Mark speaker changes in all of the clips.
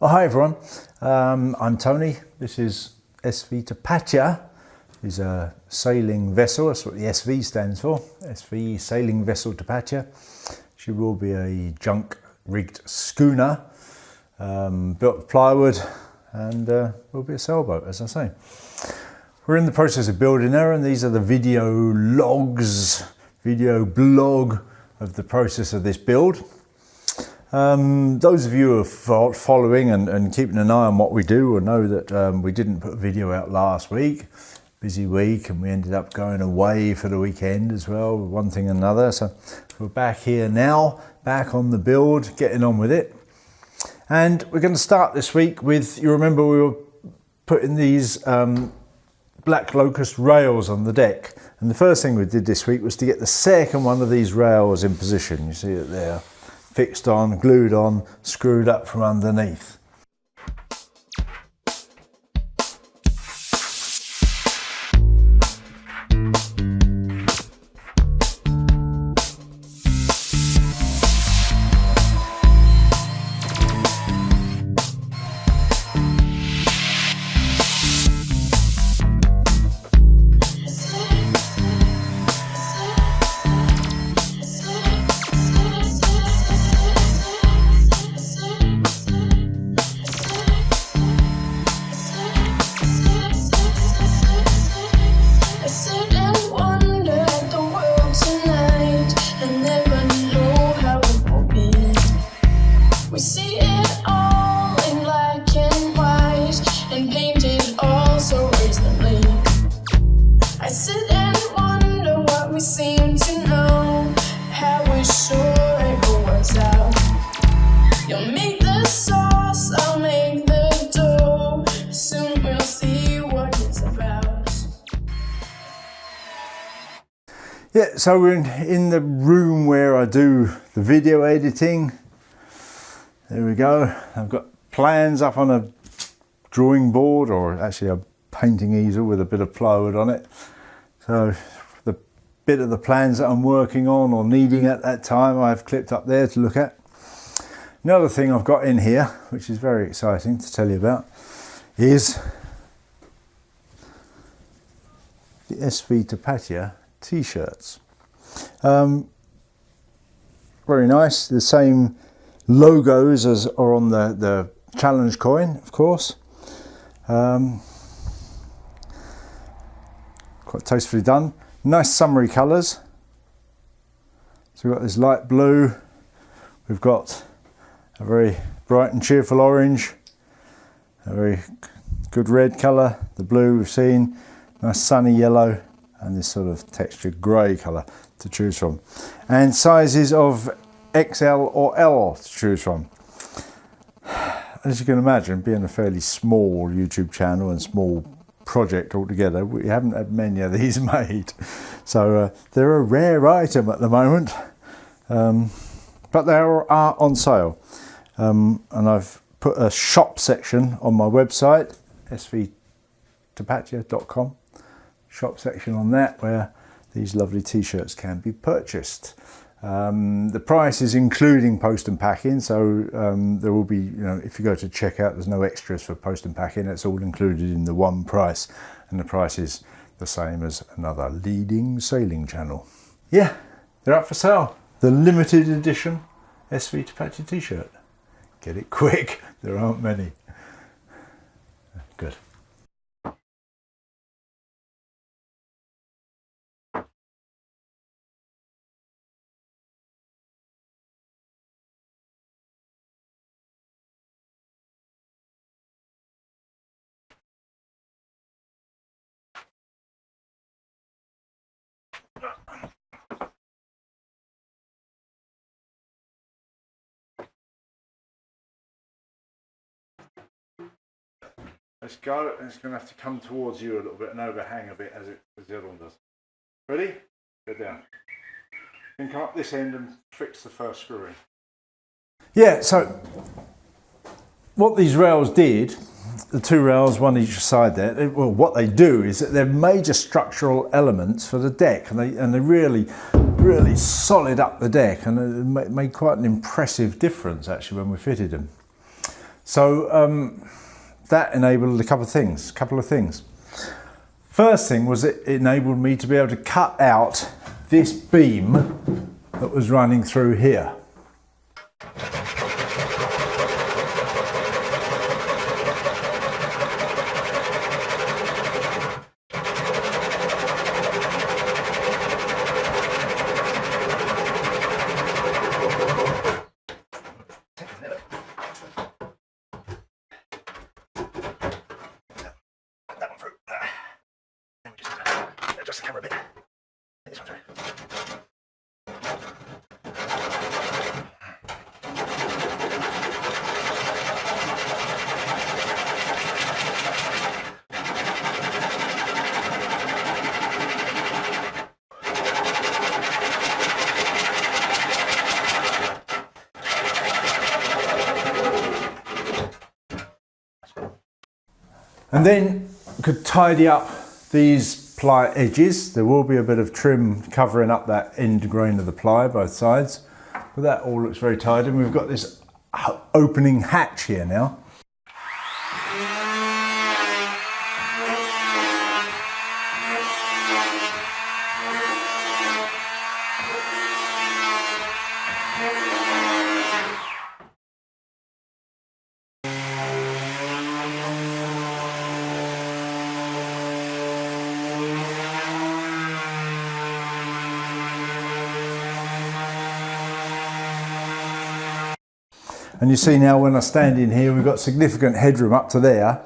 Speaker 1: Oh, hi everyone, I'm Tony. This is SV Tapatya. It's a sailing vessel, that's what the SV stands for. SV Sailing Vessel Tapatya. She will be a junk rigged schooner, built of plywood, and will be a sailboat, as I say. We're in the process of building her, and these are the video logs, video blog of the process of this build. Those of you who are following and keeping an eye on what we do will know that we didn't put a video out last week. Busy week, and we ended up going away for the weekend as well, one thing and another. So we're back here now, back on the build, getting on with it. And we're going to start this week with, you remember we were putting these black locust rails on the deck. And the first thing we did this week was to get the second one of these rails in position. You see it there. Fixed on, glued on, screwed up from underneath. Yeah, so we're in the room where I do the video editing. There we go. I've got plans up on a drawing board, or actually a painting easel with a bit of plywood on it. So the bit of the plans that I'm working on or needing at that time, I've clipped up there to look at. Another thing I've got in here, which is very exciting to tell you about, is the SV Tapatya t-shirts. Very nice. The same logos as are on the challenge coin, of course. Quite tastefully done. Nice summery colours. So we've got this light blue, we've got a very bright and cheerful orange, a very good red colour, the blue we've seen, nice sunny yellow, and this sort of textured grey colour to choose from. And sizes of XL or L to choose from. As you can imagine, being a fairly small YouTube channel and small project altogether, we haven't had many of these made. So they're a rare item at the moment, but they are on sale. And I've put a shop section on my website, svtapatya.com. Shop section on that where these lovely t-shirts can be purchased. The price is including post and packing, so there will be, if you go to checkout, there's no extras for post and packing. It's all included in the one price, and the price is the same as another leading sailing channel. Yeah, they're up for sale. The limited edition SV Tapatya t-shirt. Get it quick, there aren't many. Good. Let's go, and it's going to have to come towards you a little bit and overhang a bit as the other one does. Ready? Go down. Then come up this end and fix the first screw in. Yeah, so what these rails did, the two rails, one each side there, well, what they do is that they're major structural elements for the deck, and they really solid up the deck, and it made quite an impressive difference actually when we fitted them. So that enabled a couple of things. First thing was it enabled me to be able to cut out this beam that was running through here. Adjust the camera a bit. This one through. And then could tidy up these ply edges. There will be a bit of trim covering up that end grain of the ply, both sides, but that all looks very tidy. And we've got this opening hatch here now. And you see now when I stand in here, we've got significant headroom up to there.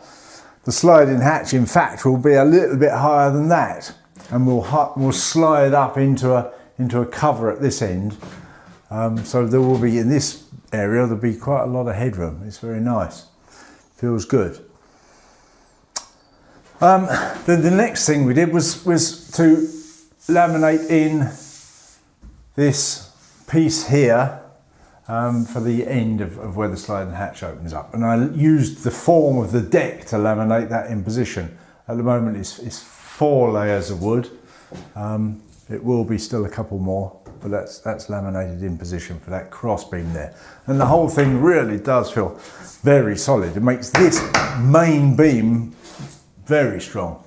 Speaker 1: The sliding hatch, in fact, will be a little bit higher than that. And we'll slide up into a cover at this end. So there will be, in this area, there'll be quite a lot of headroom. It's very nice. Feels good. The next thing we did was to laminate in this piece here for the end of where the sliding hatch opens up, and I used the form of the deck to laminate that in position. At the moment it's 4 layers of wood. It will be still a couple more, but that's laminated in position for that cross beam there, and the whole thing really does feel very solid. It makes this main beam very strong.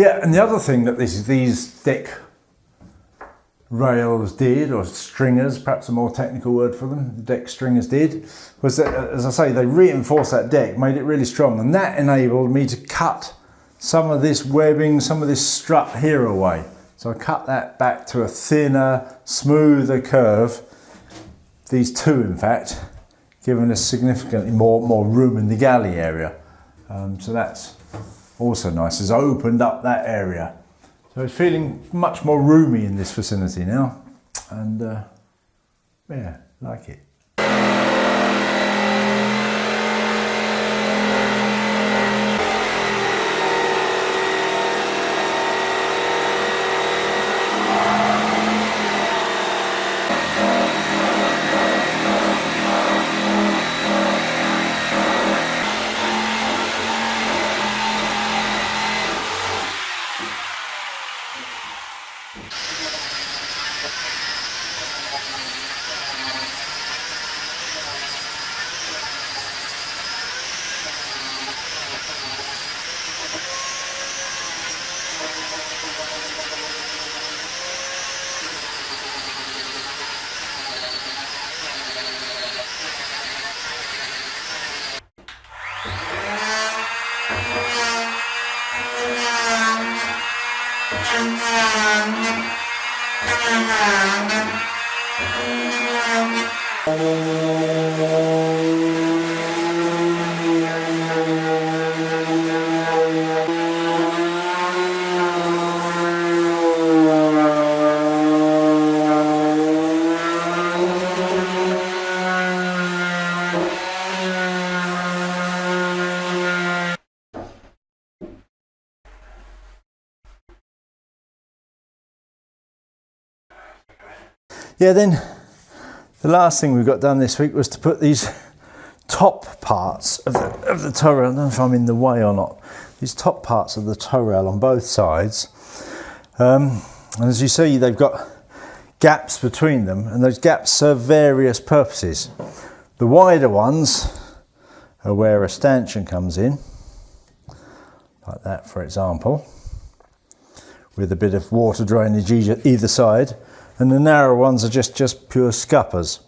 Speaker 1: Yeah, and the other thing that these deck rails did, or stringers, perhaps a more technical word for them, the deck stringers did, was that, as I say, they reinforced that deck, made it really strong, and that enabled me to cut some of this webbing, some of this strut here away. So I cut that back to a thinner, smoother curve. These two, in fact, giving us significantly more room in the galley area. So that's also nice. It's opened up that area. So it's feeling much more roomy in this vicinity now. And yeah, like it. Yeah, then the last thing we got done this week was to put these top parts of the tow rail, I don't know if I'm in the way or not, these top parts of the tow rail on both sides. And as you see, they've got gaps between them, and those gaps serve various purposes. The wider ones are where a stanchion comes in, like that for example, with a bit of water drainage either side. And the narrow ones are just pure scuppers.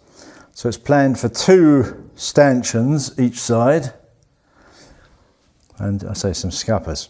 Speaker 1: So it's planned for 2 stanchions each side, and I say some scuppers.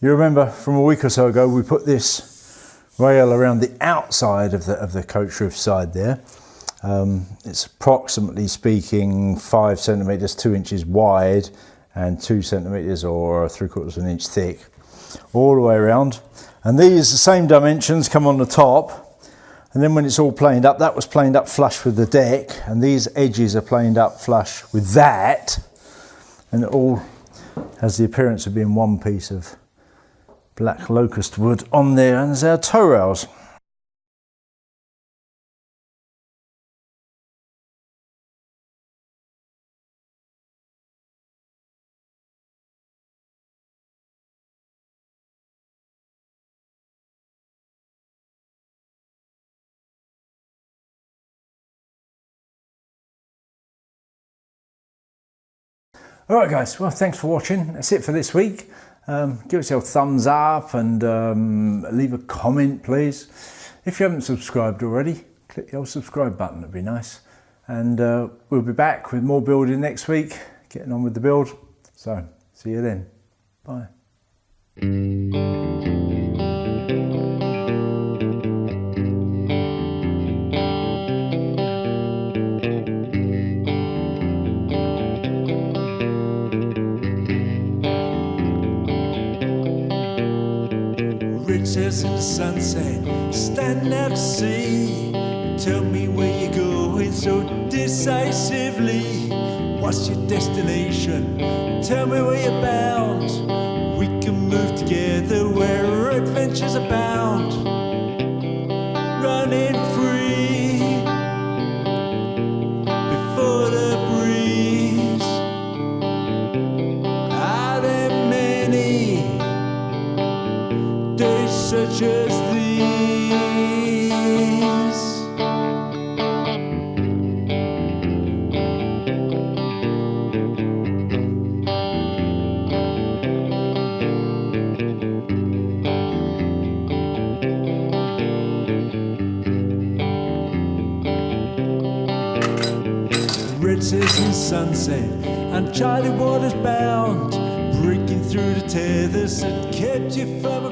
Speaker 1: You remember from a week or so ago we put this rail around the outside of the coach roof side there. It's approximately speaking 5 centimetres, 2 inches wide and 2 centimetres or 3/4 of an inch thick all the way around. And these, the same dimensions, come on the top, and then when it's all planed up, that was planed up flush with the deck, and these edges are planed up flush with that, and it all has the appearance of being one piece of black locust wood on there, and there's our tow rails. Alright guys, well thanks for watching. That's it for this week. Give us your thumbs up and leave a comment please. If you haven't subscribed already, click the old subscribe button, that'd be nice. And we'll be back with more building next week, getting on with the build. So, see you then. Bye.
Speaker 2: Riches in the sunset, standing out to sea. Tell me where you're going so decisively. What's your destination? Tell me where you're bound. We can move together where adventures abound. Running free before the breeze. Are there many days such as these? roses and sunset, and Charlie waters bound, breaking through the tethers that kept you from